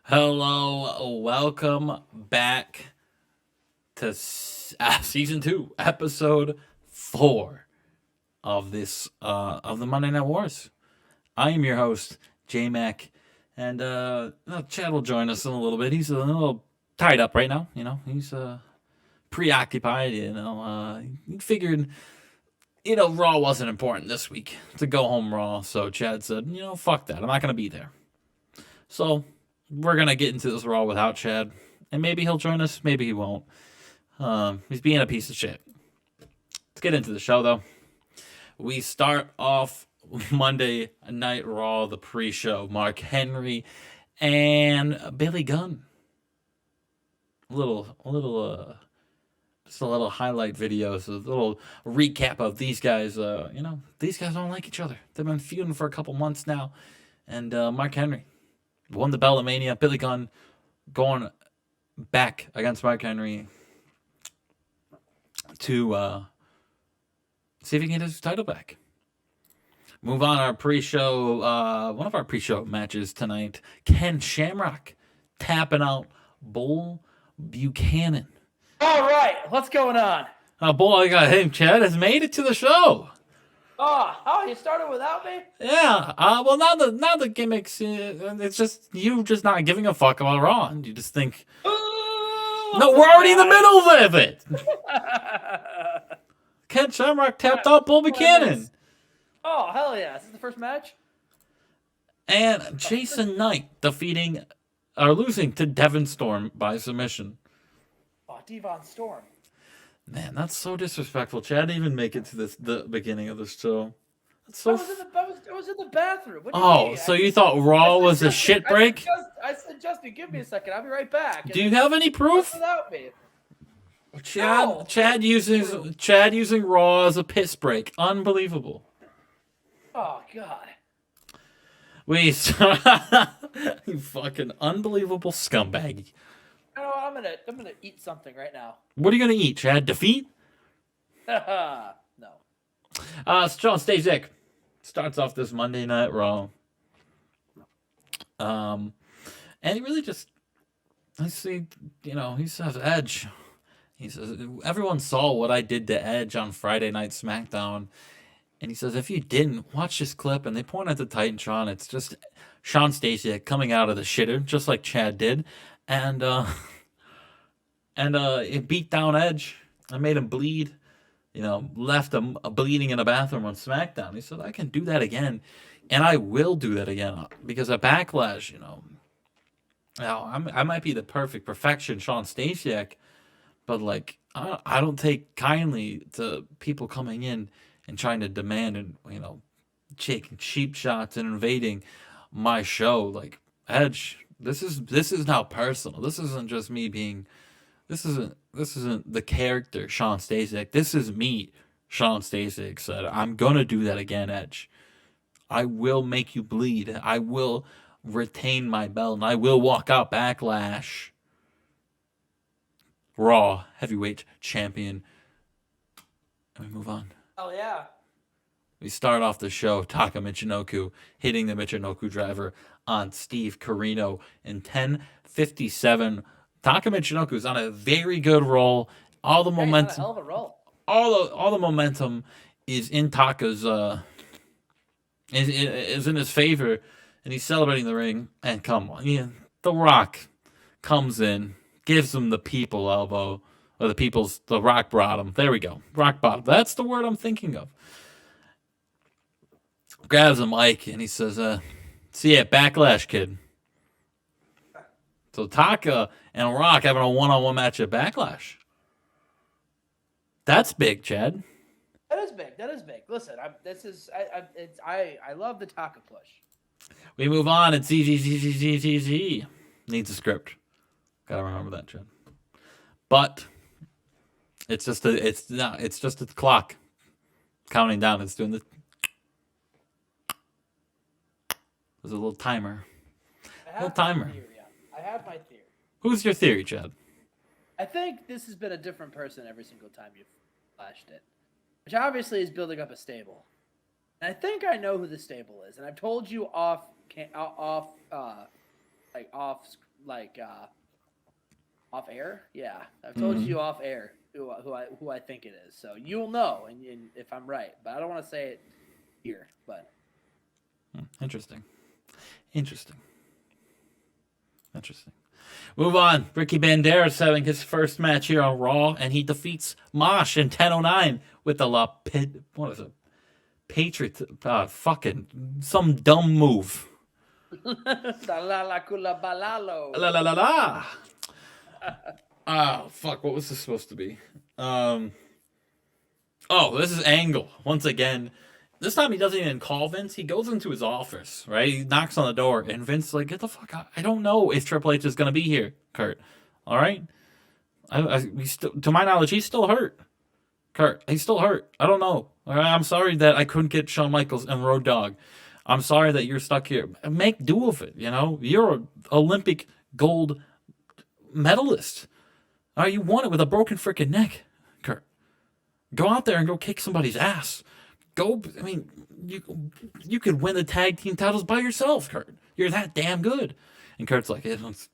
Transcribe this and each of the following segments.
Hello, welcome back to season 2, episode 4 of this of the Monday Night Wars. I am your host, Jmack, and Chad will join us in a little bit. He's a little tied up right now. He's preoccupied. He figured Raw wasn't important this week to go home Raw, so Chad said, fuck that. I'm not gonna be there. So we're gonna get into this Raw without Chad, and maybe he'll join us, maybe he won't. He's being a piece of shit. Let's get into the show, though. We start off Monday Night Raw, the pre-show. Mark Henry and Billy Gunn. Just a little highlight videos, a little recap of these guys. These guys don't like each other. They've been feuding for a couple months now, and Mark Henry won the Bell at Mania. Billy Gunn going back against Mark Henry to see if he can get his title back. Move on our pre-show, one of our pre-show matches tonight. Ken Shamrock tapping out Bull Buchanan. All right, what's going on? Oh boy, Chad has made it to the show. Oh, you started without me? Yeah. Well, now the gimmicks. It's just you just not giving a fuck about Raw. You just think. No, we're already in the middle of it. Ken Shamrock tapped out Bull Buchanan. Oh, hell yeah. Is this the first match? And Jason Knight losing to Devon Storm by submission. Oh, Devon Storm. Man, that's so disrespectful. Chad didn't even make it to the beginning of this show. That's so. I was in the bathroom. So you thought Raw was a shit break? I said, Justin, give me a second. I'll be right back. Do you have any proof? Without me. Chad using Raw as a piss break. Unbelievable. Oh God. You fucking unbelievable scumbag. Oh, I'm gonna eat something right now. What are you gonna eat, Chad? Defeat? No. Shawn Michaels starts off this Monday Night Raw. And he really just, he says Edge. He says, everyone saw what I did to Edge on Friday Night SmackDown. And he says, if you didn't, watch this clip. And they point at the Titantron. It's just Shawn Stasiak coming out of the shitter, just like Chad did. And it beat down Edge. I made him bleed. Left him bleeding in a bathroom on SmackDown. He said, I can do that again. And I will do that again. Because at Backlash, I might be the perfection Shawn Stasiak. But, I don't take kindly to people coming in and trying to demand and, taking cheap shots and invading my show. Edge, this is now personal. This isn't just me being... This isn't the character Shawn Stasiak. This is me, Shawn Stasiak said. I'm gonna do that again, Edge. I will make you bleed. I will retain my belt, and I will walk out Backlash Raw Heavyweight Champion. And we move on. Oh yeah. We start off the show, Taka Michinoku hitting the Michinoku driver on Steve Corino in 10:57. Taka Michinoku's on a very good roll. All the momentum, hell of a roll. All the momentum is in Taka's is in his favor, and he's celebrating the ring. And come on, The Rock comes in, gives him the people elbow, or the rock bottom. There we go, rock bottom. That's the word I'm thinking of. Grabs a mic and he says, "See ya at Backlash, kid." So Taka and Rock having a one-on-one match at Backlash. That's big, Chad. That is big. Listen, I love the Taka push. We move on. It's ZZZZZZ. Needs a script. Gotta remember that, Chad. But it's just a clock counting down. It's doing the. There's a little timer. I have my theory. Who's your theory, Chad? I think this has been a different person every single time you've flashed it, which obviously is building up a stable. And I think I know who the stable is, and I've told you off like off air. Yeah, I've told you off air who I think it is. So you'll know, and if I'm right, but I don't want to say it here. But Interesting. Move on. Ricky Banderas having his first match here on Raw, and he defeats Mosh in 10:09 with the what is it? Patriot, fucking some dumb move. La Oh fuck! What was this supposed to be? Oh, this is Angle once again. This time he doesn't even call Vince. He goes into his office, right? He knocks on the door, and Vince is like, "Get the fuck out! I don't know if Triple H is gonna be here, Kurt. All right? To my knowledge, he's still hurt. Kurt, he's still hurt. I don't know. All right? I'm sorry that I couldn't get Shawn Michaels and Road Dogg. I'm sorry that you're stuck here. Make do of it. You know, you're an Olympic gold medalist. All right, you won it with a broken freaking neck, Kurt. Go out there and go kick somebody's ass. Go. I mean, you could win the tag team titles by yourself, Kurt. You're that damn good." And Kurt's like, "It's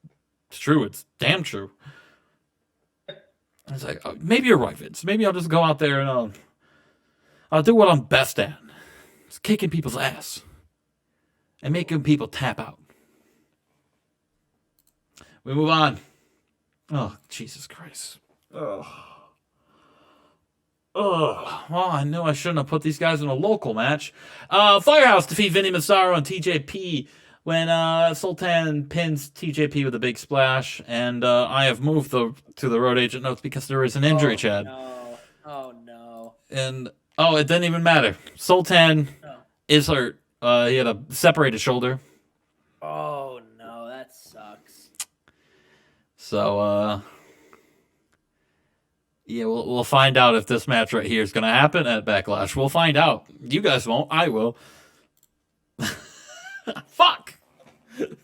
true. It's damn true." And it's like, maybe you're right, Vince. Maybe I'll just go out there and I'll do what I'm best at. It's kicking people's ass and making people tap out. We move on. Oh, Jesus Christ. Well, I knew I shouldn't have put these guys in a local match. Firehouse defeat Vinny Massaro and TJP when Sultan pins TJP with a big splash. And I have moved to the road agent notes because there is an injury, Chad. No. Oh, no. And, it didn't even matter. Sultan is hurt. He had a separated shoulder. Oh, no. That sucks. So, yeah, we'll find out if this match right here is going to happen at Backlash. We'll find out. You guys won't. I will. Fuck. This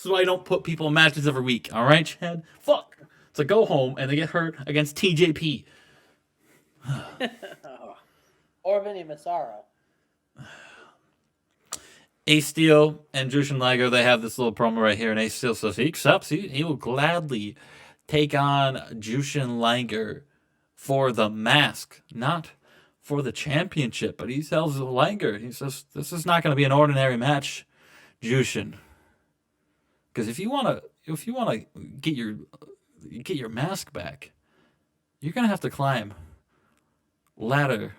is why I don't put people in matches every week. All right, Chad? Fuck. So go home and they get hurt against TJP. Or Vinny Massaro. Ace Steel and Jushin Liger, they have this little promo right here, and Ace Steel says he accepts. He will gladly take on Jushin Liger for the mask, not for the championship. But he tells Liger, he says, "This is not going to be an ordinary match, Jushin. Because if you want to get your mask back, you're going to have to climb a ladder,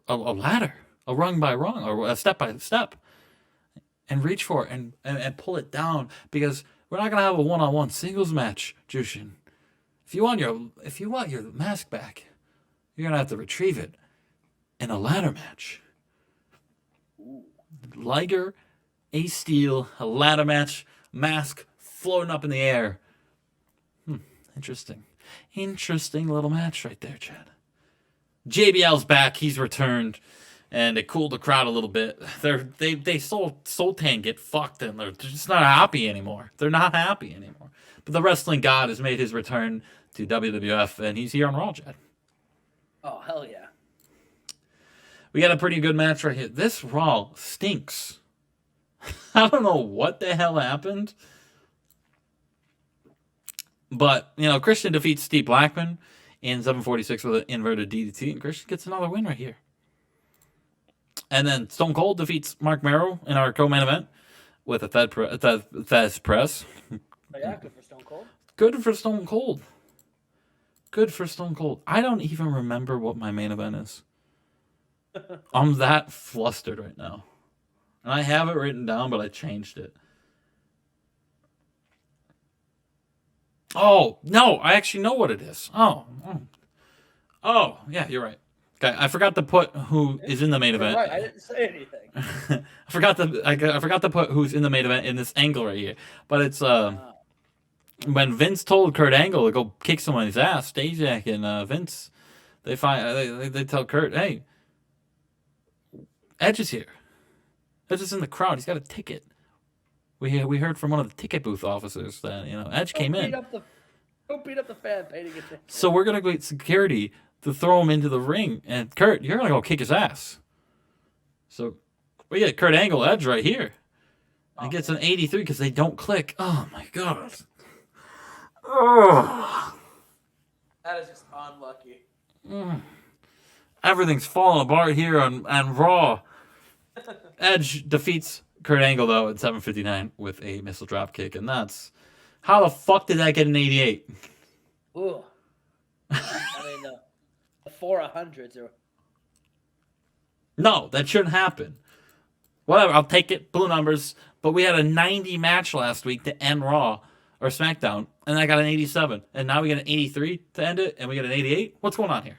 a rung by rung, or a step by step, and reach for it and pull it down. Because we're not going to have a one-on-one singles match, Jushin. If you want your mask back, you're going to have to retrieve it in a ladder match." Liger, Ace Steel, a ladder match, mask floating up in the air. Interesting. Interesting little match right there, Chad. JBL's back. He's returned. And it cooled the crowd a little bit. They saw Sultan get fucked, and they're just not happy anymore. They're not happy anymore. But the wrestling god has made his return to WWF, and he's here on Raw, Chad. Oh, hell yeah. We got a pretty good match right here. This Raw stinks. I don't know what the hell happened. But, Christian defeats Steve Blackman in 746 with an inverted DDT, and Christian gets another win right here. And then Stone Cold defeats Mark Merrow in our co-main event with a Thesz press. Oh, yeah, good for Stone Cold. Good for Stone Cold. Good for Stone Cold. I don't even remember what my main event is. I'm that flustered right now. And I have it written down, but I changed it. Oh, no, I actually know what it is. Oh, yeah, you're right. Okay, I forgot to put who is in the main event. Right, I didn't say anything. I forgot to put who's in the main event in this angle right here. But it's when Vince told Kurt Angle to go kick someone's ass, Stasiak and Vince, they tell Kurt, "Hey, Edge is here. Edge is in the crowd. He's got a ticket." We heard from one of the ticket booth officers that Edge came in. Don't beat up the fan. Pay to get tickets. So we're gonna get security to throw him into the ring, and Kurt, you're gonna go kick his ass. So we get Kurt Angle Edge right here. It gets an 83 because they don't click. Oh my god. Oh. That is just unlucky. Everything's falling apart here on Raw. Edge defeats Kurt Angle though at 7:59 with a missile drop kick, and that's how the fuck did that get an 88? Ooh. I mean, the 400s are. No, that shouldn't happen. Whatever, I'll take it. Blue numbers. But we had a 90 match last week to end Raw or SmackDown, and I got an 87, and now we get an 83 to end it, and we get an 88. What's going on here?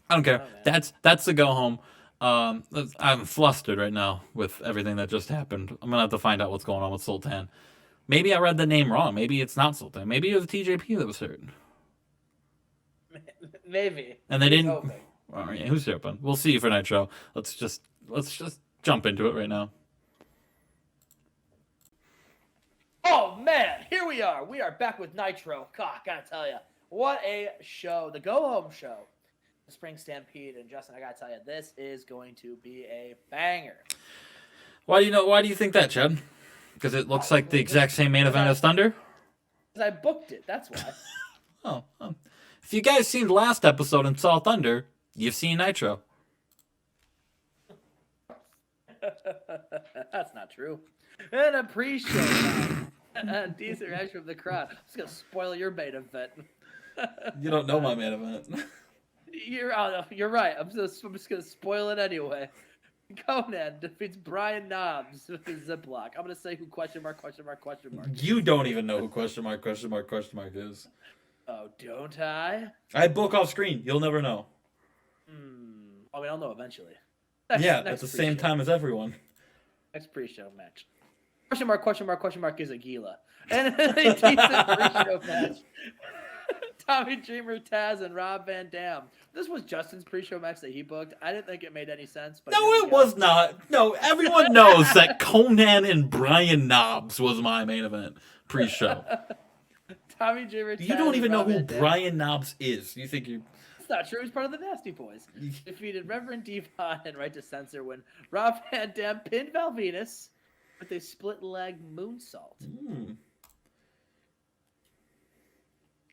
I don't care. That's the go home. I'm flustered right now with everything that just happened. I'm gonna have to find out what's going on with Sultan. Maybe I read the name wrong. Maybe it's not Sultan. Maybe it was TJP that was hurt. Maybe. And they didn't. All right, who's hoping? We'll see you for Nitro. Let's just jump into it right now. Oh man, here we are. We are back with Nitro. God, gotta tell you, what a show! The go home show. The Spring Stampede, and Justin, I gotta tell you, this is going to be a banger. Why do you think that, Chad? Because it looks like the exact same main event as Thunder? Because I booked it, that's why. Oh. If you guys seen the last episode and saw Thunder, you've seen Nitro. That's not true. And a pre-show. A decent reaction from the crowd. I'm just going to spoil your main event. You don't know my main event. You're right. I'm just going to spoil it anyway. Conan defeats Brian Knobbs with his ziplock. I'm going to say who question mark. You don't even know who question mark is. Oh, don't I? I book off screen. You'll never know. Oh, I'll know eventually. Next at the same time as everyone. Next pre-show match. Question mark is Aguila. And a decent pre-show match. Tommy Dreamer, Taz, and Rob Van Dam. This was Justin's pre-show match that he booked. I didn't think it made any sense. But no, it was not. No, everyone knows that Conan and Brian Knobbs was my main event pre-show. Tommy Dreamer, Taz, you don't even know who Van Dam. Brian Knobbs is. You think you... It's not true. He's part of the Nasty Boys. Defeated Reverend Devon and Right to Censor when Rob Van Dam pinned Val Venus with a split leg moonsault.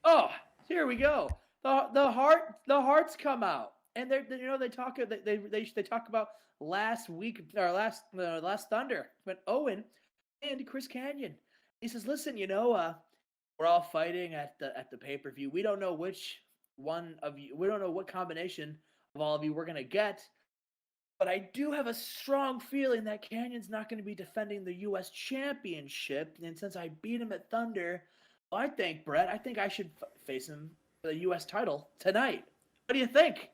Oh, here we go. The Harts come out, and they talk about last week or last Thunder when Owen and Chris Kanyon. He says, "Listen, we're all fighting at the pay-per-view. We don't know which one of you. We don't know what combination of all of you we're gonna get. But I do have a strong feeling that Canyon's not going to be defending the U.S. Championship. And since I beat him at Thunder, well, I think I should face him for the U.S. title tonight. What do you think?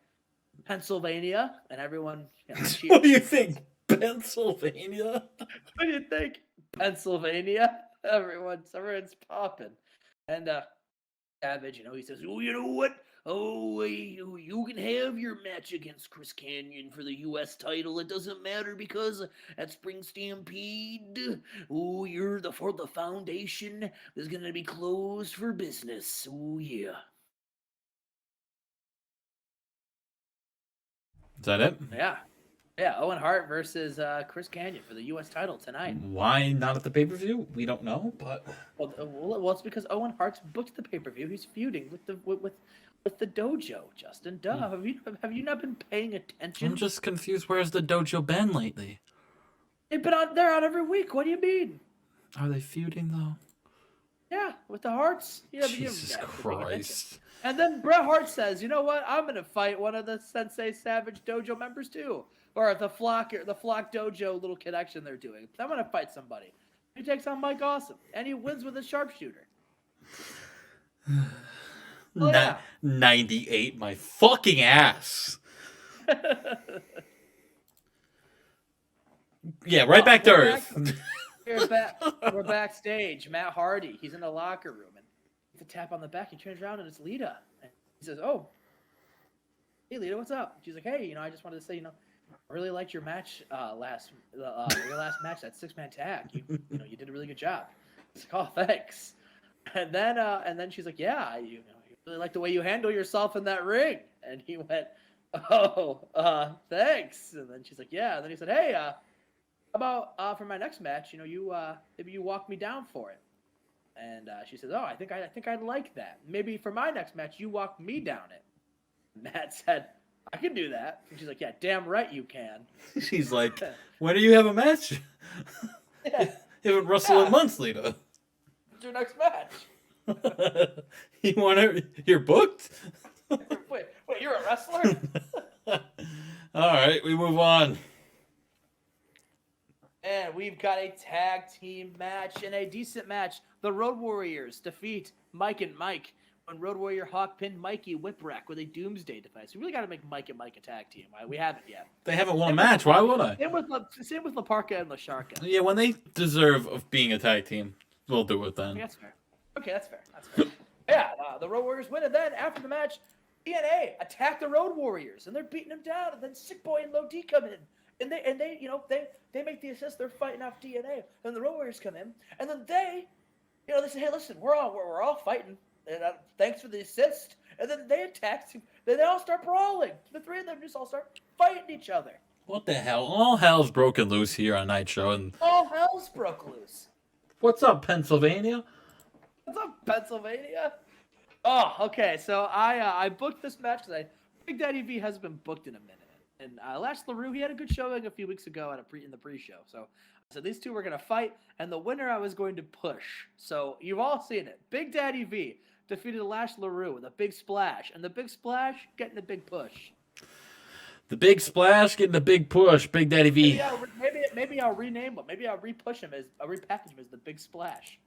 Pennsylvania?" And everyone cheers. What do you think? Pennsylvania? What do you think? Pennsylvania? Everyone's popping. And Savage, he says, "Oh, you know what? Oh, you can have your match against Chris Kanyon for the U.S. title. It doesn't matter because at Spring Stampede, you're the foundation is going to be closed for business. Oh, yeah." Is that it? Yeah. Yeah, Owen Hart versus Chris Kanyon for the U.S. title tonight. Why not at the pay-per-view? We don't know, but... Well, it's because Owen Hart's booked the pay-per-view. He's feuding with the dojo, Justin. Duh. Have you not been paying attention? I'm just confused. Where's the dojo been lately? They're out every week. What do you mean? Are they feuding, though? Yeah, with the Hearts. Jesus Christ. And then Bret Hart says, "You know what? I'm going to fight one of the Sensei Savage dojo members, too. Or the Flock dojo little connection they're doing. I'm going to fight somebody." He takes on Mike Awesome, and he wins with a sharpshooter. Oh, yeah. 98, my fucking ass. Yeah, right back to Earth. We're backstage. Matt Hardy, he's in the locker room, and it's a tap on the back. He turns around, and it's Lita. And he says, "Oh, hey, Lita, what's up?" She's like, "Hey, I just wanted to say, I really liked your match your last match, that 6-man tag. You did a really good job." He's like, "Oh, thanks." And then she's like, "Yeah, you really like the way you handle yourself in that ring." And he went, "Oh, thanks." And then she's like, "Yeah." And then he said, "Hey, about for my next match, you maybe you walk me down for it. And she says, "Oh, I think I'd like that. Maybe for my next match, you walk me down it." Matt said, "I can do that." And she's like, "Yeah, damn right you can." She's like, when do you have a match? Yeah, You haven't wrestled in months, Lita. what's your next match? You want to? You're booked. Wait, you're a wrestler? All right, we move on. And we've got a tag team match and a decent match. The Road Warriors defeat Mike and Mike when Road Warrior Hawk pinned Mikey Whipwreck with a Doomsday device. We really got to make Mike and Mike a tag team. We haven't yet. They haven't won a match. Why would I? Same with La Parka and La Sharka. Yeah, when they deserve of being a tag team, we'll do it then. Okay, that's fair. That's fair. Yeah, the Road Warriors win, and then after the match, DNA attack the Road Warriors, and they're beating them down, and then Sick Boy and Low D come in. And they make the assist. They're fighting off DNA, and the Road Warriors come in, and then they say, "Hey, listen, we're all fighting, and thanks for the assist." And then they attack. Then they all start brawling. The three of them just all start fighting each other. What the hell? All hell's broken loose here on Nitro, and all hell's broke loose. What's up, Pennsylvania? What's up, Pennsylvania? Oh, okay. So I booked this match because Big Daddy V hasn't been booked in a minute. And Lash LaRue, he had a good showing a few weeks ago in the pre-show. So these two were going to fight, and the winner I was going to push. So you've all seen it. Big Daddy V defeated Lash LaRue with a big splash, and the big splash getting the big push. The big splash getting the big push. Big Daddy V. Maybe I'll rename him. Maybe I'll repackage him as the Big Splash.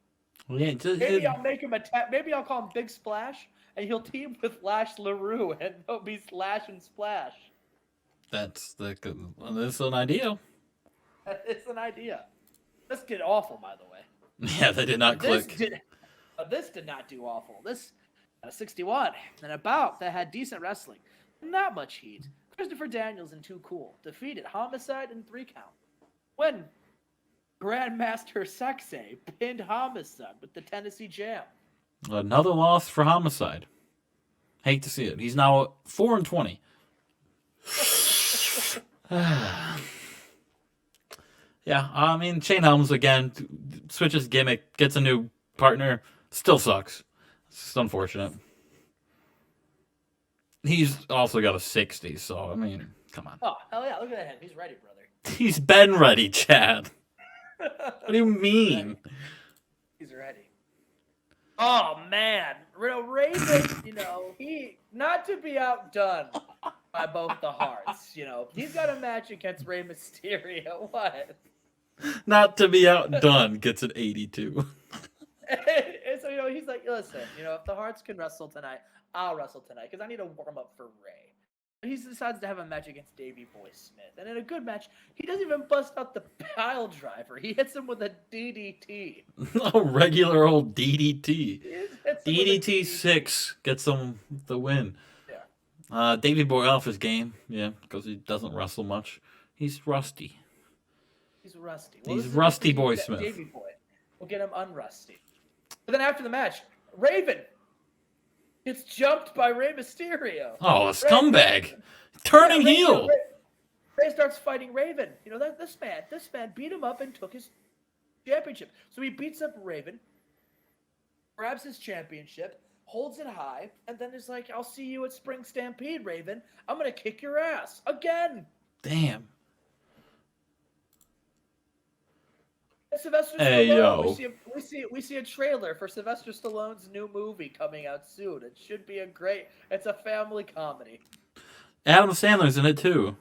Yeah, maybe I'll make him maybe I'll call him Big Splash, and he'll team with Lash LaRue, and they'll be Slash and Splash. That's an idea. It's an idea. This did awful, by the way. Yeah, they did not click. This did not do awful. This 61 and about that had decent wrestling, not much heat. Christopher Daniels and Too Cool defeated Homicide in 3 count. When Grandmaster Sexay pinned Homicide with the Tennessee Jam. Another loss for Homicide. Hate to see it. He's now 4-20. Yeah, I mean, Shane Helms again switches gimmick, gets a new partner, still sucks. It's just unfortunate. He's also got a 60, so I mean, come on. Oh, hell yeah, look at him. He's ready, brother. He's been ready, Chad. What do you mean? He's ready. Oh man, Raven, he not to be outdone by both the Harts. He's got a match against Rey Mysterio. What? Not to be outdone, gets an 82. And so he's like, listen, if the Harts can wrestle tonight, I'll wrestle tonight because I need to warm up for Rey. He decides to have a match against Davey Boy Smith, and in a good match, he doesn't even bust out the pile driver. He hits him with a DDT. A regular old DDT. DDT 6 gets him the win. Yeah. Davey Boy off his game, yeah, because he doesn't wrestle much. He's rusty. He's rusty. Well, he's Rusty Boy Smith. Davey Boy. We'll get him unrusty. But then after the match, Raven gets jumped by Rey Mysterio. Oh, a scumbag. Turning heel. Rey starts fighting Raven. This man beat him up and took his championship. So he beats up Raven, grabs his championship, holds it high, and then is like, I'll see you at Spring Stampede, Raven. I'm going to kick your ass. Again. Damn. Sylvester Hey, Stallone. yo. We see a trailer for Sylvester Stallone's new movie coming out soon. It should be it's a family comedy. Adam Sandler's in it too.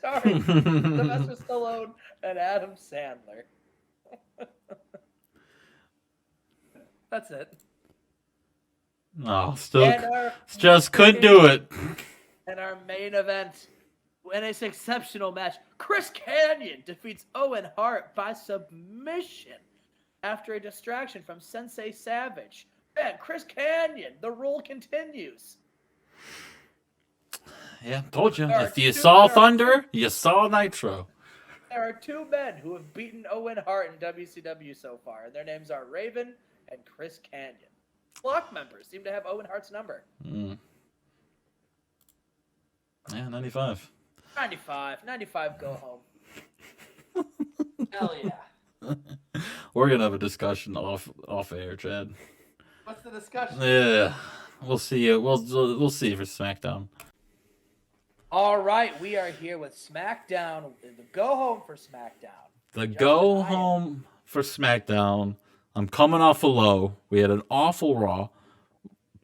Sorry, Sylvester Stallone and Adam Sandler. That's it. No, just couldn't do it. And our main event, in this exceptional match, Chris Kanyon defeats Owen Hart by submission after a distraction from Sensei Savage. Man, Chris Kanyon, the rule continues. Yeah, told you. If you saw Thunder, you saw Nitro. There are 2 men who have beaten Owen Hart in WCW so far, and their names are Raven and Chris Kanyon. Block members seem to have Owen Hart's number. Yeah, 95. 95, go home. Hell yeah. We're gonna have a discussion off air, Chad. What's the discussion? Yeah, we'll see. We'll see for SmackDown. All right, we are here with SmackDown. The go home for SmackDown. The go home for SmackDown. I'm coming off a low. We had an awful Raw.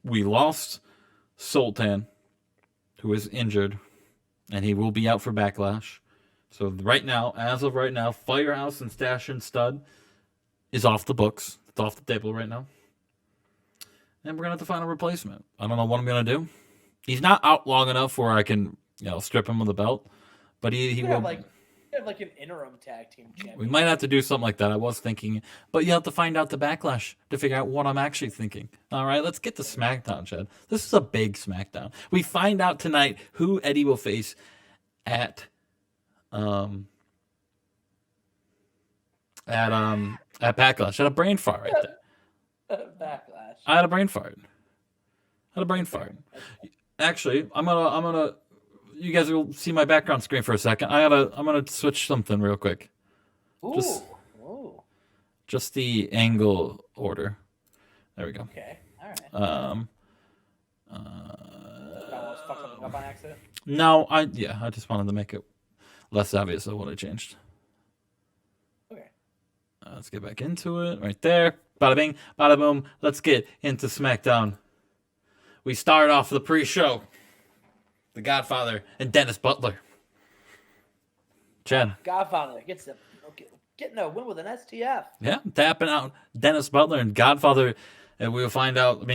We lost Sultan, who is injured, and he will be out for Backlash. So right now, as of right now, Firehouse and Stash and Stud is off the books. It's off the table right now. And we're going to have to find a replacement. I don't know what I'm going to do. He's not out long enough where I can, strip him of the belt. But he will. Have like an interim tag team champion. We might have to do something like that. I was thinking. But you have to find out the Backlash to figure out what I'm actually thinking. All right, let's get to SmackDown, Chad. This is a big SmackDown. We find out tonight who Eddie will face at Backlash. I had a brain fart right there. Backlash. I had a brain fart. Actually, I'm gonna. You guys will see my background screen for a second. I'm gonna switch something real quick. Ooh. Just the angle order. There we go. Okay. All right. Fuck something up on accident? No, I just wanted to make it less obvious of what I changed. Okay. Let's get back into it. Right there. Bada bing, bada boom. Let's get into SmackDown. We start off the pre-show. The Godfather and Dennis Butler. Chad. Godfather getting a win with an STF. Yeah, tapping out Dennis Butler and Godfather. And we will find out,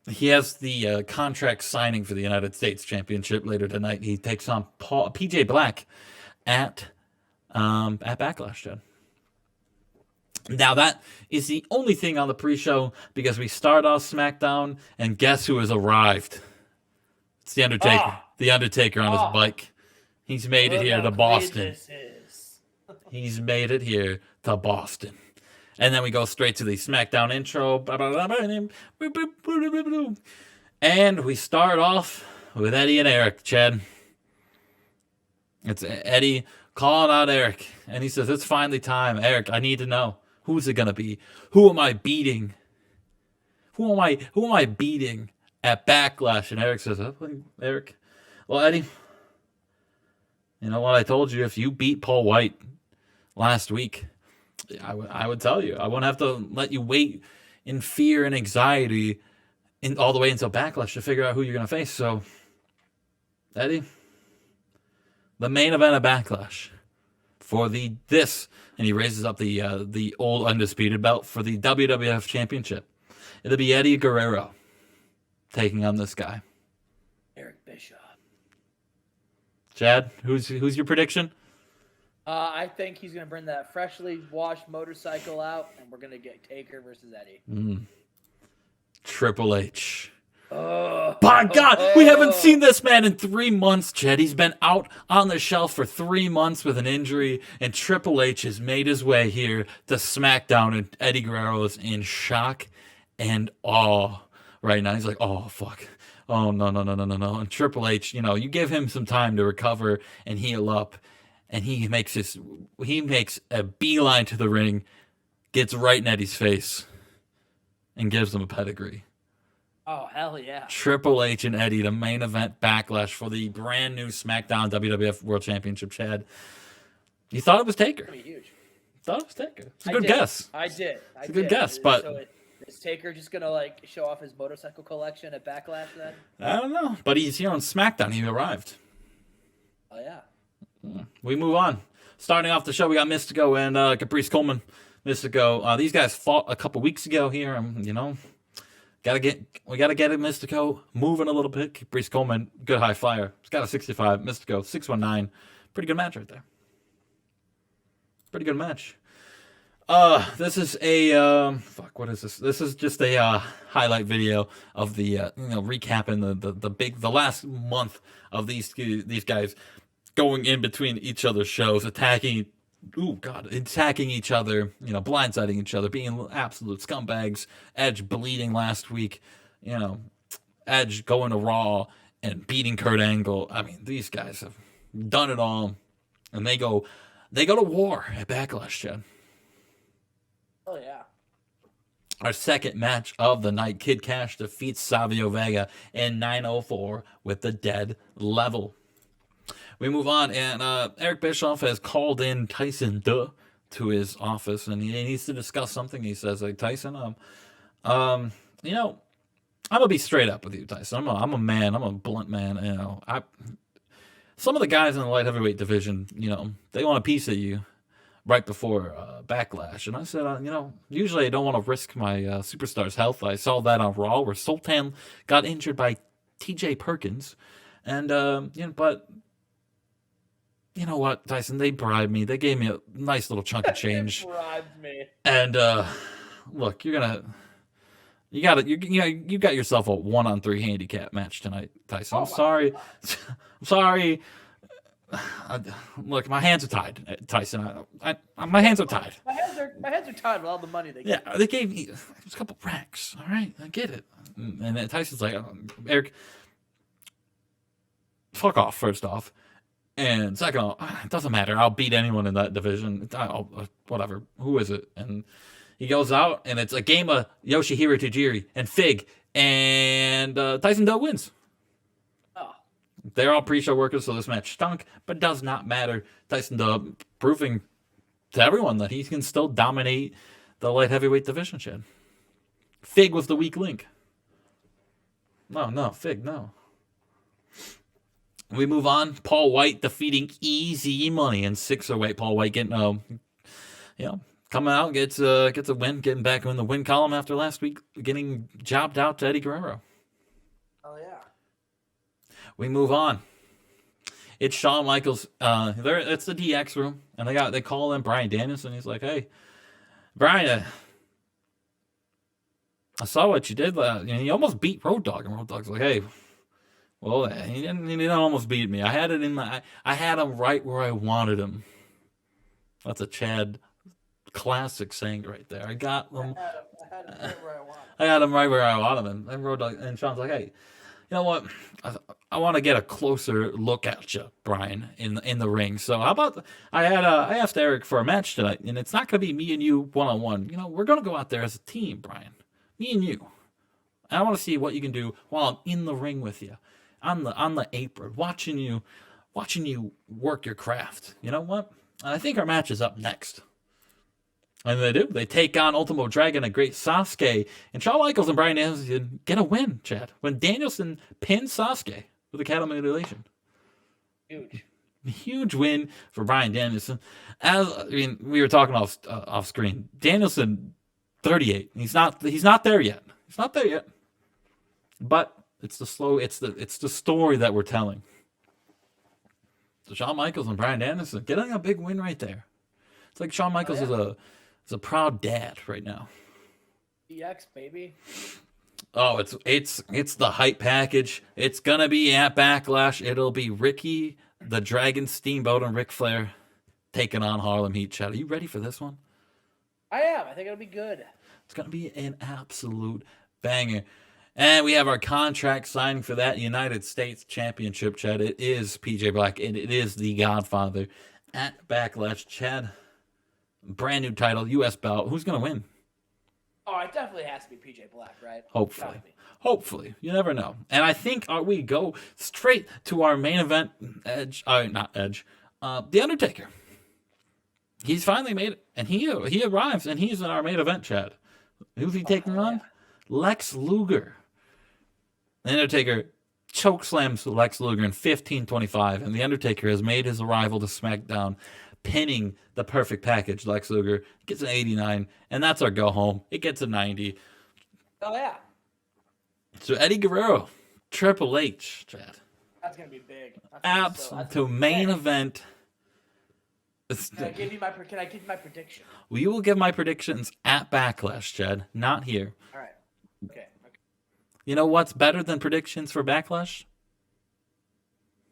he has the contract signing for the United States Championship later tonight. He takes on PJ Black at Backlash, Chad. Now, that is the only thing on the pre-show because we start off SmackDown, and guess who has arrived? It's The Undertaker. The Undertaker on his bike. He's made it here to Boston. He's made it here to Boston. And then we go straight to the SmackDown intro. And we start off with Eddie and Eric, Chad. It's Eddie calling out Eric. And he says, it's finally time. Eric, I need to know. Who's it going to be? Who am I beating? Who am I beating at Backlash? And Eric says, Eric, well, Eddie, you know what I told you? If you beat Paul White last week, I would tell you. I wouldn't have to let you wait in fear and anxiety all the way until Backlash to figure out who you're going to face. So, Eddie, the main event of Backlash for this, and he raises up the old undisputed belt for the WWF Championship. It'll be Eddie Guerrero taking on this guy, Eric Bischoff. Chad, who's your prediction? I think he's going to bring that freshly washed motorcycle out, and we're going to get Taker versus Eddie. Triple H. By God, we haven't seen this man in 3 months, Chad. He's been out on the shelf for 3 months with an injury, and Triple H has made his way here to SmackDown, and Eddie Guerrero is in shock and awe right now. He's like, oh, fuck. Oh, no. And Triple H, you give him some time to recover and heal up, and he makes a beeline to the ring, gets right in Eddie's face, and gives him a pedigree. Oh, hell yeah. Triple H and Eddie, the main event Backlash for the brand new SmackDown WWF World Championship, Chad. You thought it was Taker. It's going to be huge. Thought it was Taker. It's a good guess. I did. It's a good guess, but... So is Taker just going to, show off his motorcycle collection at Backlash then? I don't know. But he's here on SmackDown. He arrived. Oh, yeah. We move on. Starting off the show, we got Mystico and Caprice Coleman. Mystico, these guys fought a couple weeks ago here, we gotta get Mystico moving a little bit. Caprice Coleman, good high flyer. He's got a 65. Mystico, 619. Pretty good match right there. Pretty good match. This is a what is this? This is just a highlight video of the recapping the last month of these guys going in between each other's shows, attacking each other, blindsiding each other, being absolute scumbags. Edge bleeding last week, Edge going to Raw and beating Kurt Angle. I mean, these guys have done it all, and they go They go to war at Backlash, Chad. Oh, yeah. Our second match of the night, Kid Cash defeats Savio Vega in 904 with the dead level. We move on, and Eric Bischoff has called in Tyson to his office, and he needs to discuss something. He says, like, Tyson, I'm gonna be straight up with you, Tyson. I'm a man. I'm a blunt man. Some of the guys in the light heavyweight division, they want a piece of you right before Backlash. And I said, usually I don't want to risk my superstar's health. I saw that on Raw where Sultan got injured by TJ Perkins. And, but you know what, Tyson? They bribed me. They gave me a nice little chunk of change. They bribed me. And, look, you got yourself a 1-on-3 handicap match tonight, Tyson. I'm sorry. I'm sorry. Look, my hands are tied, Tyson. My hands are tied. My hands are tied with all the money they gave. Yeah, they gave me a couple racks. All right, I get it. And then Tyson's like, Eric, fuck off. First off, and second off, it doesn't matter. I'll beat anyone in that division. Whatever. Who is it? And he goes out, and it's a game of Yoshihiro Tajiri and Fig, and Tyson Doe wins. They're all pre-show workers, so this match stunk, but does not matter. Tyson Doe proving to everyone that he can still dominate the light heavyweight division, Chad. Fig was the weak link. No, Fig, no. We move on. Paul White defeating Easy Money in 608. Paul White getting, coming out, gets a win, getting back in the win column after last week, getting jobbed out to Eddie Guerrero. Oh, yeah. We move on. It's Shawn Michaels. It's the DX room, and they call in Bryan Danielson. He's like, "Hey, Bryan, I saw what you did. He almost beat Road Dogg, and Road Dogg's like, hey, well, he didn't almost beat me. I had him right where I wanted him." That's a Chad classic saying right there. I got him. I had him right where I wanted him. And Road Dogg and Shawn's like, "Hey, you know what? I want to get a closer look at you, Bryan, in the ring. So how about I asked Eric for a match tonight, and it's not going to be me and you one-on-one. We're going to go out there as a team, Bryan, me and you. And I want to see what you can do while I'm in the ring with you, on the apron, watching you work your craft. You know what? And I think our match is up next." And they do. They take on Ultimo Dragon, a great Sasuke. And Shawn Michaels and Bryan Danielson get a win, Chad. When Danielson pins Sasuke with a cattle mutilation. Huge win for Bryan Danielson. We were talking off screen. Danielson, 38. He's not there yet. He's not there yet. But it's the story that we're telling. So Shawn Michaels and Bryan Danielson getting a big win right there. It's like Shawn Michaels is a proud dad right now. DX, baby. Oh, it's the hype package. It's gonna be at Backlash. It'll be Ricky, the Dragon Steamboat, and Ric Flair taking on Harlem Heat. Chad, are you ready for this one? I am. I think it'll be good. It's gonna be an absolute banger. And we have our contract signing for that United States Championship, Chad. It is PJ Black, and it is the Godfather at Backlash. Chad, brand new title, U.S. belt. Who's going to win? Oh, it definitely has to be PJ Black, right? Hopefully. You never know. And I think we go straight to our main event, The Undertaker. He's finally made it, and he arrives, and he's in our main event, Chad. Who's he taking on? Lex Luger. The Undertaker chokeslams Lex Luger in 15:25, and The Undertaker has made his arrival to SmackDown, pinning the perfect package. Lex Luger gets an 89, and that's our go home. It gets a 90. Oh, yeah. So Eddie Guerrero, Triple H, Chad. That's going to be big. To main event. Can I give you my prediction? We will give my predictions at Backlash, Chad, not here. All right. Okay. You know what's better than predictions for Backlash?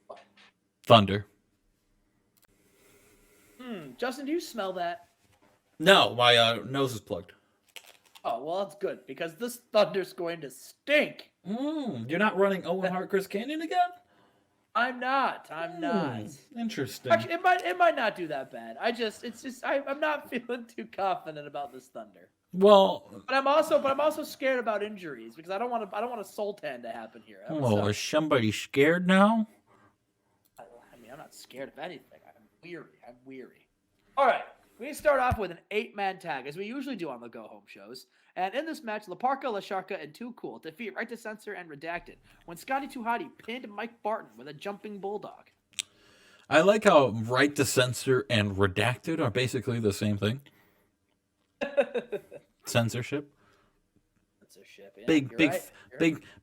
What? Thunder. Justin, do you smell that? No, my nose is plugged. Oh, well, that's good, because this Thunder's going to stink. You're not running Owen Hart, Chris Canyon again? I'm not. I'm not. Interesting. Actually, it might not do that bad. I'm not feeling too confident about this Thunder. Well, But I'm also scared about injuries because I don't want a Sultan to happen here. is somebody scared now? I mean, I'm not scared of anything. I'm weary. All right. We start off with an 8-man tag, as we usually do on the Go Home shows. And in this match, Laparca, Lasharka, and Too Cool defeat Right to Censor and Redacted when Scotty Too Hottie pinned Mike Barton with a jumping bulldog. I like how Right to Censor and Redacted are basically the same thing. Censorship. Yeah,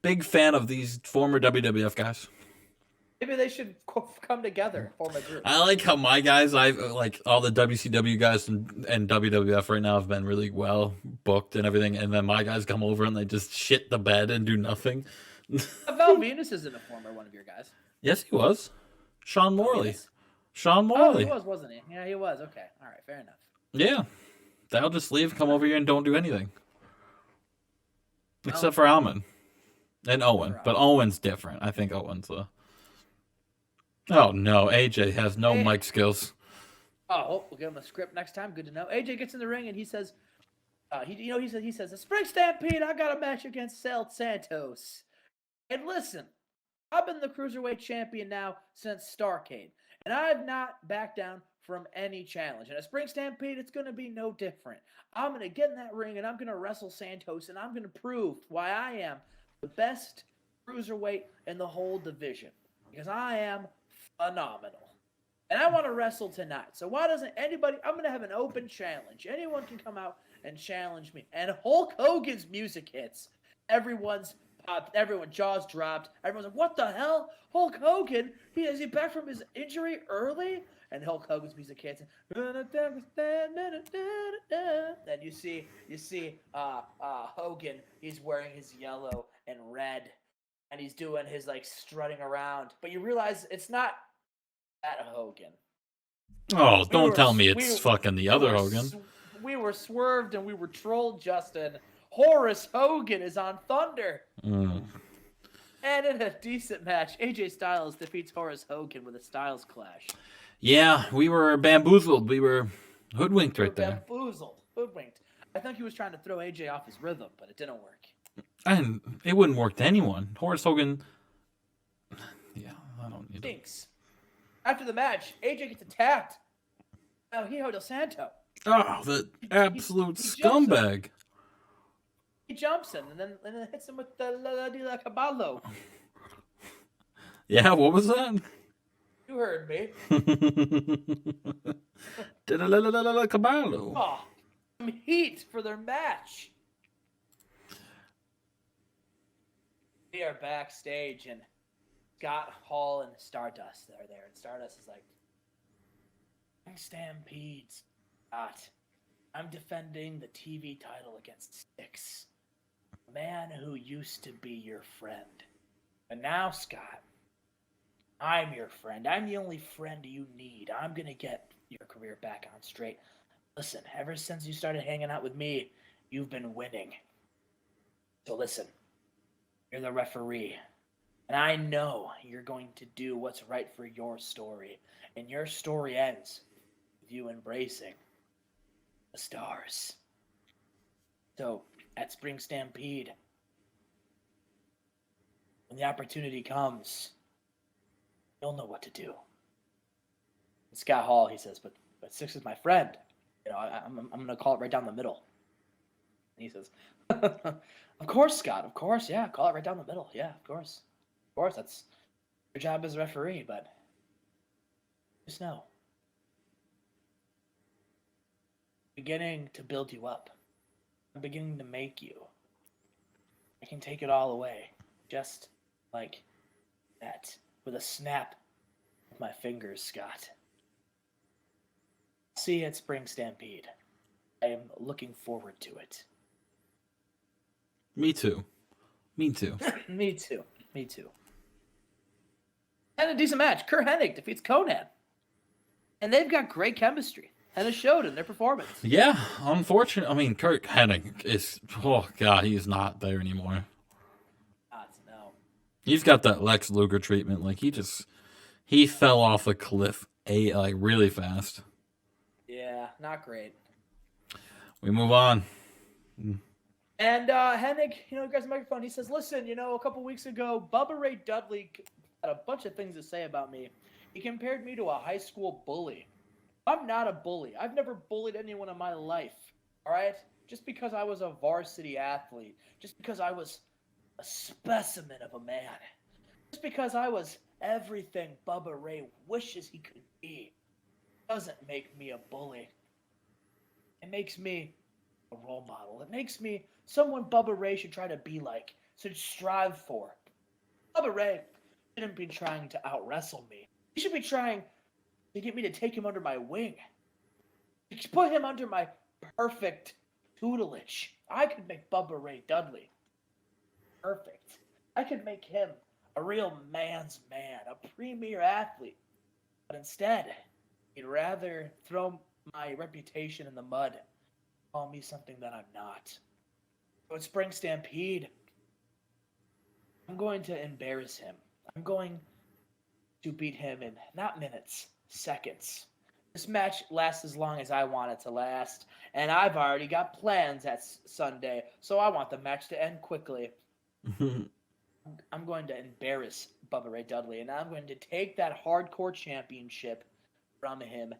big fan of these former WWF guys. Maybe they should come together, form a group. I like how my guys, like all the WCW guys and WWF right now have been really well booked and everything, and then my guys come over and they just shit the bed and do nothing. Val Venus isn't a former one of your guys. Yes, he was. Shawn Morley. Shawn Morley. Oh, he was, wasn't he? Yeah, he was. Okay. All right, fair enough. Yeah. They'll just leave, come over here, and don't do anything. Except for Alman. And Owen. But Owen's different. I think Owen's a... Oh, no. AJ has no mic skills. Oh, we'll give him a script next time. Good to know. AJ gets in the ring, and he says... he says, the Spring Stampede, I got a match against Cel Santos. And listen, I've been the Cruiserweight champion now since Starrcade. And I've not backed down from any challenge. And at Spring Stampede, it's going to be no different. I'm going to get in that ring, and I'm going to wrestle Santos, and I'm going to prove why I am the best Cruiserweight in the whole division. Because I am phenomenal. And I want to wrestle tonight. So why doesn't anybody... I'm going to have an open challenge. Anyone can come out and challenge me. And Hulk Hogan's music hits. Everyone's jaws dropped. Everyone's like, what the hell? Hulk Hogan? Is he back from his injury early? And Hulk Hogan's music hits. Then you see Hogan. He's wearing his yellow and red. And he's doing his like strutting around. But you realize it's not that Hogan. Oh, don't tell me it's fucking the other Hogan. We were swerved and we were trolled, Justin. Horace Hogan is on Thunder. And in a decent match, AJ Styles defeats Horace Hogan with a Styles clash. Yeah, we were bamboozled. We were hoodwinked right there. Hoodwinked. I think he was trying to throw AJ off his rhythm, but it didn't work. And it wouldn't work to anyone. Horace Hogan... Yeah, I don't need Stinks. After the match, AJ gets attacked. El Hijo del Santo. Oh, the absolute scumbag. He jumps him and then hits him with the La Caballo. Yeah, what was that? You heard me. La Caballo. Oh, some heat for their match. We are backstage and Scott Hall and Stardust are there. And Stardust is like, Stampedes. Scott, I'm defending the TV title against Styx. A man who used to be your friend. But now, Scott, I'm your friend. I'm the only friend you need. I'm going to get your career back on straight. Listen, ever since you started hanging out with me, you've been winning. So listen, you're the referee. And I know you're going to do what's right for your story. And your story ends with you embracing the stars. So, at Spring Stampede, when the opportunity comes, you'll know what to do. And Scott Hall, he says, but Six is my friend. You know, I'm going to call it right down the middle. And he says, of course, Scott, of course, yeah, call it right down the middle. Yeah, of course. Of course, that's your job as a referee, but just know. I'm beginning to build you up. I'm beginning to make you. I can take it all away. Just like that. With a snap of my fingers, Scott. See you at Spring Stampede. I am looking forward to it. Me too. Me too. Me too. Me too. And a decent match. Kurt Hennig defeats Conan. And they've got great chemistry. And it showed in their performance. Yeah, unfortunately. I mean, Kurt Hennig is... Oh, God, he's not there anymore. No. He's got that Lex Luger treatment. Like, he just... He fell off a cliff really fast. Yeah, not great. We move on. And Hennig, grabs the microphone. He says, "Listen, a couple weeks ago, Bubba Ray Dudley had a bunch of things to say about me. He compared me to a high school bully. I'm not a bully. I've never bullied anyone in my life. All right? Just because I was a varsity athlete, just because I was a specimen of a man, just because I was everything Bubba Ray wishes he could be, doesn't make me a bully. It makes me a role model. It makes me someone Bubba Ray should try to be like, should strive for. Bubba Ray shouldn't be trying to out-wrestle me. He should be trying to get me to take him under my wing. Put him under my perfect tutelage. I could make Bubba Ray Dudley perfect. I could make him a real man's man, a premier athlete. But instead, he'd rather throw my reputation in the mud, call me something that I'm not. So at Spring Stampede, I'm going to embarrass him. I'm going to beat him in not minutes, seconds. This match lasts as long as I want it to last, and I've already got plans at Sunday, so I want the match to end quickly. I'm going to embarrass Bubba Ray Dudley, and I'm going to take that hardcore championship from him.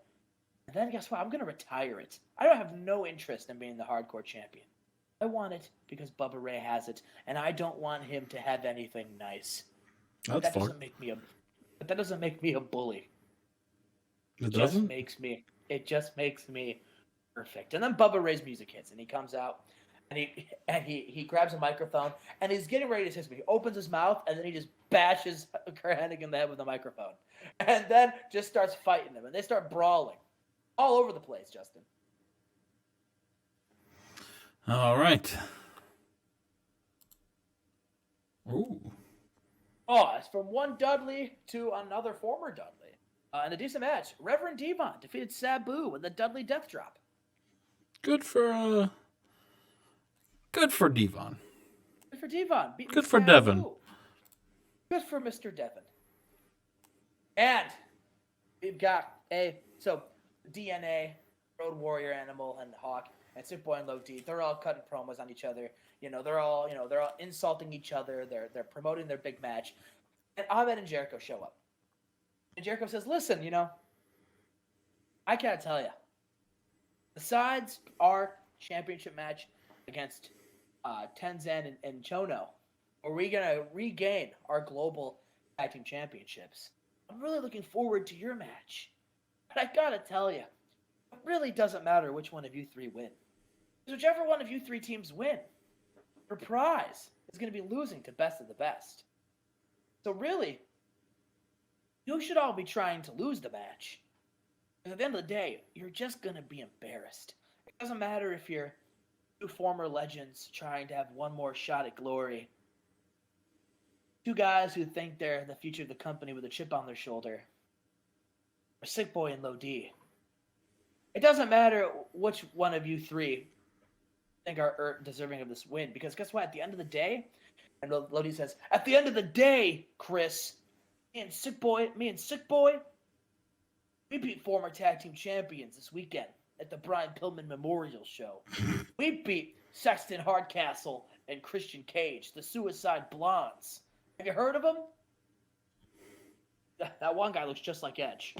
And then guess what? I'm going to retire it. I don't have no interest in being the hardcore champion. I want it because Bubba Ray has it, and I don't want him to have anything nice. That doesn't make me a bully. It doesn't? It just makes me perfect. And then Bubba Ray's music hits, and he comes out, and he grabs a microphone, and he's getting ready to say something. He opens his mouth, and then he just bashes Kurt Hennig in the head with the microphone, and then just starts fighting him, and they start brawling all over the place. Justin. All right. Ooh. Oh, it's from one Dudley to another former Dudley. In a decent match, Reverend Devon defeated Sabu with the Dudley Death Drop. Good for Devon. Good for Devon. Good for Devon. Good for Mr. Devon. And we've got DNA, Road Warrior Animal, and Hawk, and Sick Boy and Low D. They're all cutting promos on each other. They're all insulting each other. They're promoting their big match. And Ahmed and Jericho show up. And Jericho says, "Listen, I gotta tell you, besides our championship match against Tenzan and Chono, are we gonna regain our global tag team championships? I'm really looking forward to your match. But I gotta tell you, it really doesn't matter which one of you three win. Because whichever one of you three teams win, your prize is going to be losing to Best of the Best. So really, you should all be trying to lose the match. And at the end of the day, you're just going to be embarrassed. It doesn't matter if you're two former legends trying to have one more shot at glory. Two guys who think they're the future of the company with a chip on their shoulder. Or Sick Boy and Low D. It doesn't matter which one of you three think are deserving of this win. Because guess what? At the end of the day, and Low D says, at the end of the day, Chris, me and Sick Boy, we beat former tag team champions this weekend at the Brian Pillman Memorial Show. We beat Sexton Hardcastle and Christian Cage, the Suicide Blondes. Have you heard of them? That one guy looks just like Edge.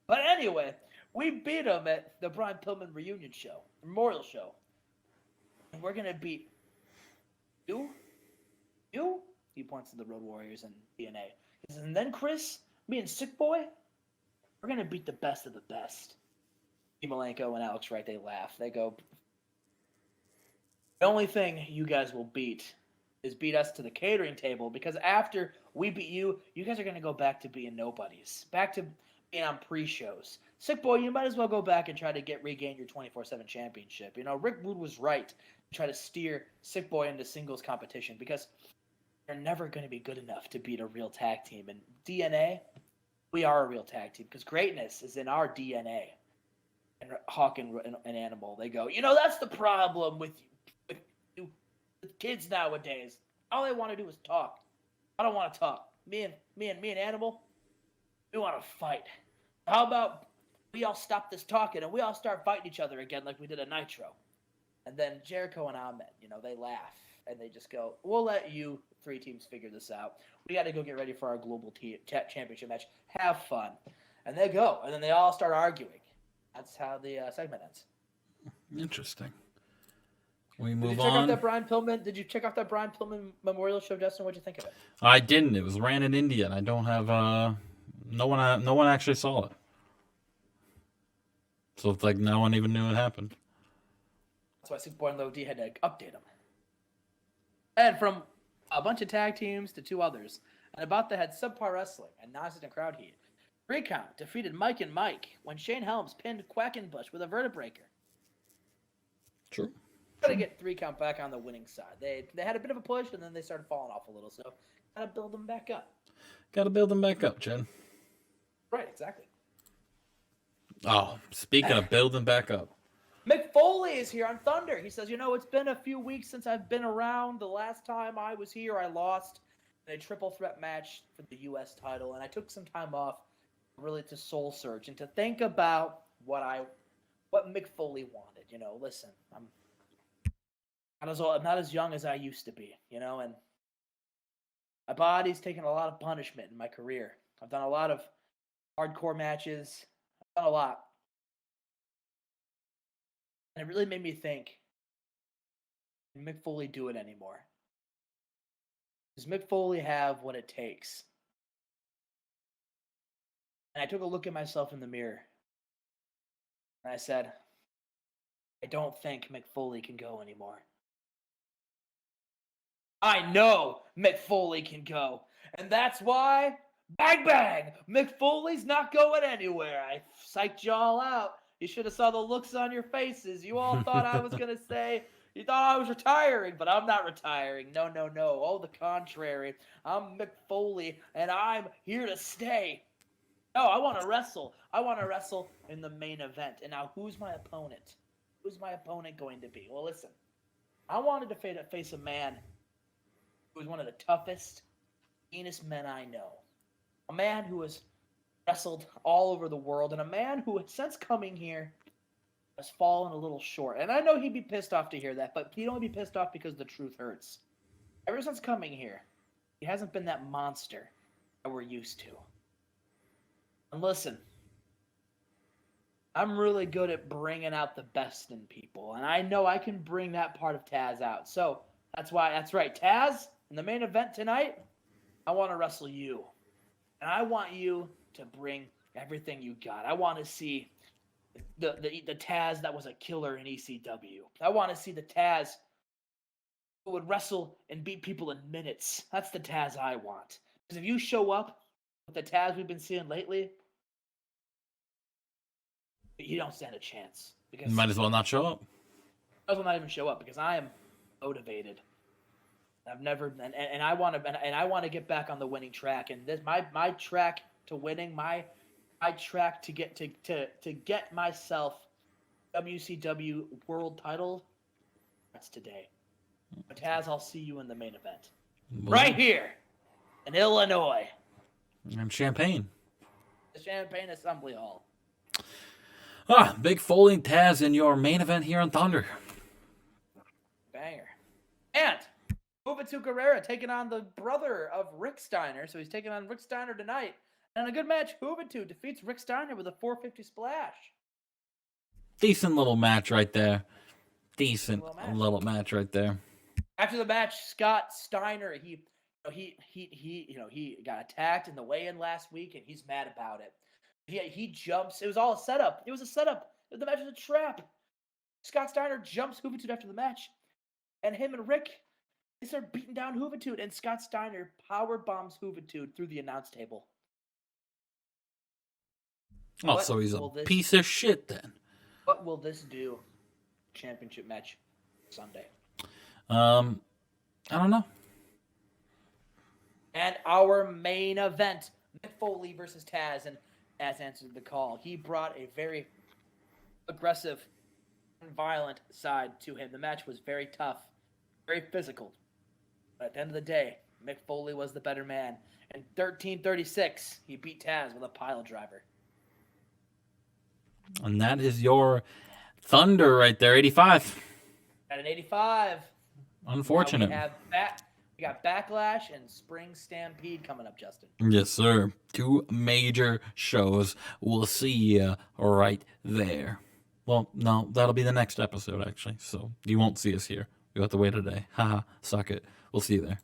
But anyway, we beat him at the Brian Pillman Memorial Show. And we're going to beat you? He points to the Road Warriors and DNA. He says, and then Chris, me and Sick Boy, we're going to beat the best of the best. Malenko and Alex Wright, they laugh. They go, the only thing you guys will beat is beat us to the catering table, because after we beat you, you guys are going to go back to being nobodies. Back to being on pre-shows. Sick Boy, you might as well go back and try to regain your 24/7 championship. Rick Rude was right to try to steer Sick Boy into singles competition, because they're never going to be good enough to beat a real tag team. And DNA, we are a real tag team, because greatness is in our DNA. And Hawk and Animal, they go, that's the problem with kids nowadays. All they want to do is talk. I don't want to talk. Me and Animal, We want to fight. How about we all stop this talking and we all start fighting each other again like we did at Nitro? And then Jericho and Ahmed, they laugh and they just go, we'll let you 3 teams figure this out. We got to go get ready for our global championship match. Have fun. And they go. And then they all start arguing. That's how the segment ends. Interesting. We move Did you check on. out that Brian Pillman? Did you check out that Brian Pillman memorial show, Justin? What'd you think of it? I didn't. It was ran in India, and I don't have. No one actually saw it. So it's like no one even knew it happened. That's why Superboy and Low D had to update him. And from a bunch of tag teams to 2 others, and about the head subpar wrestling and non-existent crowd heat. 3 Count defeated Mike and Mike when Shane Helms pinned Quackenbush with a vertebraker. True. Gotta get 3 Count back on the winning side. They had a bit of a push and then they started falling off a little, so gotta build them back up. Gotta build them back up, Jen. Right, exactly. Oh, speaking of building back up. Mick Foley is here on Thunder. He says, it's been a few weeks since I've been around. The last time I was here, I lost in a triple threat match for the U.S. title, and I took some time off really to soul search and to think about what Mick Foley wanted. Listen, I'm not as young as I used to be, and my body's taken a lot of punishment in my career. I've done a lot of hardcore matches. I've done a lot. And it really made me think, can Mick Foley do it anymore? Does Mick Foley have what it takes? And I took a look at myself in the mirror. And I said, I don't think Mick Foley can go anymore. I know Mick Foley can go. And that's why, bang, bang, Mick Foley's not going anywhere. I psyched y'all out. You should have saw the looks on your faces. You all thought I was going to say, you thought I was retiring, but I'm not retiring. No. Oh, the contrary. I'm Mick Foley, and I'm here to stay. No, I want to wrestle. I want to wrestle in the main event. And now, who's my opponent? Who's my opponent going to be? Well, listen. I wanted to face a man who was one of the toughest, meanest men I know. A man who has wrestled all over the world, and a man who, since coming here, has fallen a little short. And I know he'd be pissed off to hear that, but he'd only be pissed off because the truth hurts. Ever since coming here, he hasn't been that monster that we're used to. And listen, I'm really good at bringing out the best in people, and I know I can bring that part of Taz out. So that's right, Taz, in the main event tonight, I want to wrestle you. And I want you to bring everything you got. I want to see the Taz that was a killer in ECW. I want to see the Taz who would wrestle and beat people in minutes. That's the Taz I want. Because if you show up with the Taz we've been seeing lately, you don't stand a chance. Because You might as well not show up. I will not even show up because I am motivated. I've never and I want to get back on the winning track. And this my track to winning, my track to get myself WCW world title. That's today. But Taz, I'll see you in the main event. Right here in Illinois. And Champagne. The Champagne Assembly Hall. Big Foley and Taz in your main event here on Thunder. Banger. And Juventud Guerrera taking on the brother of Rick Steiner. So he's taking on Rick Steiner tonight. And in a good match, Juventud defeats Rick Steiner with a 450 splash. Decent little match right there. Decent little match right there. After the match, Scott Steiner, he got attacked in the weigh-in last week, and he's mad about it. He jumps. It was all a setup. It was a setup. The match was a trap. Scott Steiner jumps Juventud after the match, and him and Rick, they start beating down Juventud, and Scott Steiner power bombs Juventud through the announce table. Oh, so he's a piece of shit then. What will this do? Championship match Sunday. I don't know. And our main event, Mick Foley versus Taz, and Taz answered the call. He brought a very aggressive and violent side to him. The match was very tough, very physical. But at the end of the day, Mick Foley was the better man. In 1336, he beat Taz with a pile driver. And that is your Thunder right there, 85. At an 85. Unfortunate. We got Backlash and Spring Stampede coming up, Justin. Yes, sir. 2 major shows. We'll see you right there. Well, no, that'll be the next episode, actually. So you won't see us here. You'll have to wait a day. Haha, suck it. We'll see you there.